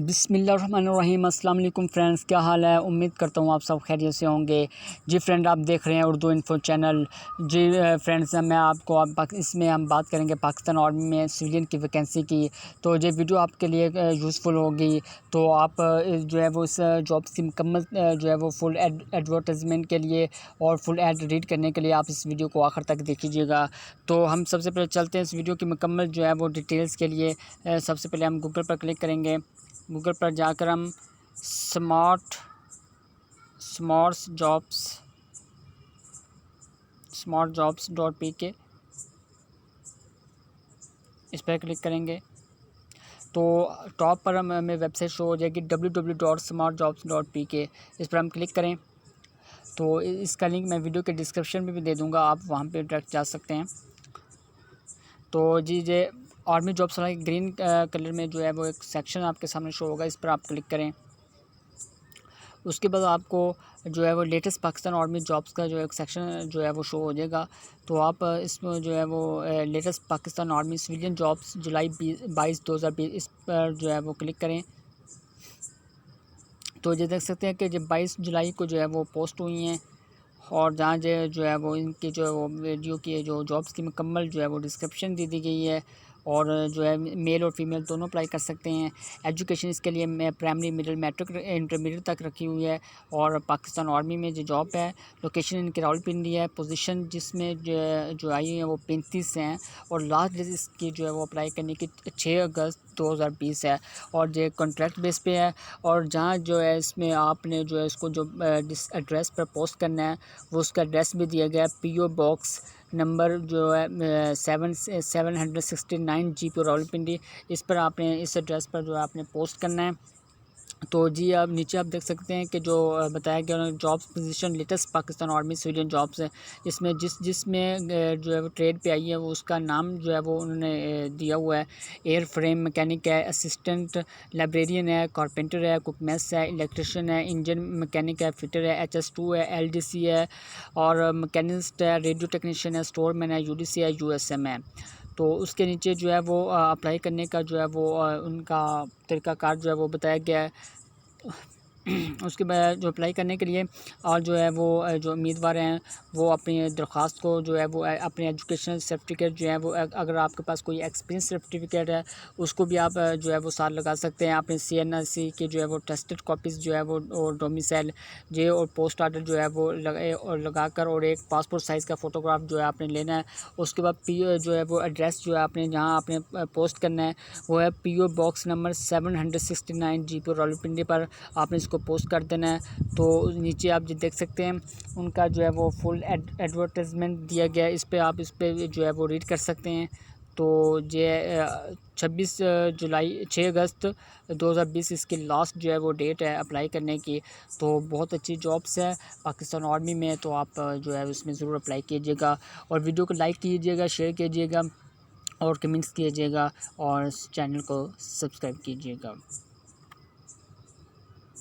बिस्मिल्लाहिर्रहमानिर्रहीम। अस्सलाम वालेकुम फ्रेंड्स, क्या हाल है? उम्मीद करता हूँ आप सब खैरियत से होंगे। जी फ्रेंड, आप देख रहे हैं उर्दू इन्फो चैनल। जी फ्रेंड्स, मैं आपको इसमें हम बात करेंगे पाकिस्तान आर्मी में सिविलियन की वैकेंसी की। तो ये वीडियो आपके लिए यूज़फुल होगी। तो आप जो है वो इस जॉब्स की मुकम्मल जो है वो फुल एडवर्टाइजमेंट के लिए और फुल एड रीड करने के लिए आप इस वीडियो को आखिर तक देखिएगा। तो हम सबसे पहले चलते हैं इस वीडियो की मुकम्मल जो है वो डिटेल्स के लिए। सबसे पहले हम गूगल पर क्लिक करेंगे। गूगल पर जाकर हम स्मार्ट jobs.pk इस पर क्लिक करेंगे तो टॉप पर हमें वेबसाइट शो हो जाएगी www.smartjobs.pk। इस पर हम क्लिक करें तो इसका लिंक मैं वीडियो के डिस्क्रिप्शन में भी दे दूंगा, आप वहां पे डायरेक्ट जा सकते हैं। तो जी ये आर्मी जॉब्स वाला ग्रीन कलर में जो है वो एक सेक्शन आपके सामने शो होगा, इस पर आप क्लिक करें। उसके बाद आपको जो है वो लेटेस्ट पाकिस्तान आर्मी जॉब्स का जो एक सेक्शन जो है वो शो हो जाएगा। तो आप इसमें जो है वो latest Pakistan army civilian jobs जुलाई 22 2020 इस पर जो है वो क्लिक करें। तो ये देख सकते हैं कि जब 22 जुलाई को जो है वो पोस्ट हुई हैं और जहाँ जो है वो इनकी जो है वो वीडियो की जो जॉब्स की मुकम्मल जो है वो डिस्क्रिप्शन दी गई है। और जो है मेल और फीमेल दोनों अप्लाई कर सकते हैं। एजुकेशन इसके लिए मैं प्राइमरी मिडिल मैट्रिक इंटरमीडिएट तक रखी हुई है। और पाकिस्तान आर्मी में जो जॉब है, लोकेशन इनकी rawalpindi है। पोजीशन जिसमें जो आई है वो 35 हैं और लास्ट डेट इसकी जो है वो अप्लाई करने की 6 अगस्त 2020 है। और ये कॉन्ट्रैक्ट बेस पे है। और जहाँ जो है इसमें आपने जो है इसको जो जिस एड्रेस पर पोस्ट करना है वो उसका एड्रेस भी दिया गया है। PO बॉक्स नंबर जो है 769 GP rawalpindi। इस पर आपने इस एड्रेस पर जो है आपने पोस्ट करना है। तो जी अब नीचे आप देख सकते हैं कि जो बताया गया उन्होंने jobs position latest Pakistan army civilian jobs है। इसमें जिसमें जो है वो ट्रेड पे आई है वो उसका नाम जो है वो उन्होंने दिया हुआ है। एयर फ्रेम मैकेनिक है, असिस्टेंट लाइब्रेरियन है, कारपेंटर है, कुक मेस है, इलेक्ट्रिशियन है, इंजन मैकेनिक है, फिटर है, HS2 है, LDC है और मैकेनिस्ट है, रेडियो टेक्नीशियन है, स्टोरमैन है, UDC है, USM है। तो उसके नीचे जो है वो अप्लाई करने का जो है वो उनका तरीक़ाकार जो है वो बताया गया है। उसके बाद जो अप्लाई करने के लिए और जो है वो जो उम्मीदवार हैं वो अपनी दरख्वास्त को जो है वो अपने एजुकेशनल सर्टिफिकेट जो है वो अगर आपके पास कोई एक्सपीरियंस सर्टिफिकेट है उसको भी आप जो है वो साथ लगा सकते हैं। अपने CNRC की जो है वो टेस्टेड कॉपीज़ जो है वो और डोमिसाइल जे और पोस्ट ऑर्डर जो है वो लगा कर और एक पासपोर्ट साइज़ का फ़ोटोग्राफ जो है आपने लेना है। उसके बाद जो है वो एड्रेस जो है आपने जहाँ आपने पोस्ट करना है वो है PO box number 769 GP rawalpindi पर आपने इसको पोस्ट कर देना है। तो नीचे आप जो देख सकते हैं उनका जो है वो फुल एडवर्टाइजमेंट दिया गया है, इस पे आप इस पे जो है वो रीड कर सकते हैं। तो ये 6 अगस्त 2020 इसकी लास्ट जो है वो डेट है अप्लाई करने की। तो बहुत अच्छी जॉब्स है पाकिस्तान आर्मी में, तो आप जो है उसमें ज़रूर अप्लाई कीजिएगा और वीडियो को लाइक कीजिएगा, शेयर कीजिएगा और कमेंट्स कीजिएगा और चैनल को सब्सक्राइब कीजिएगा।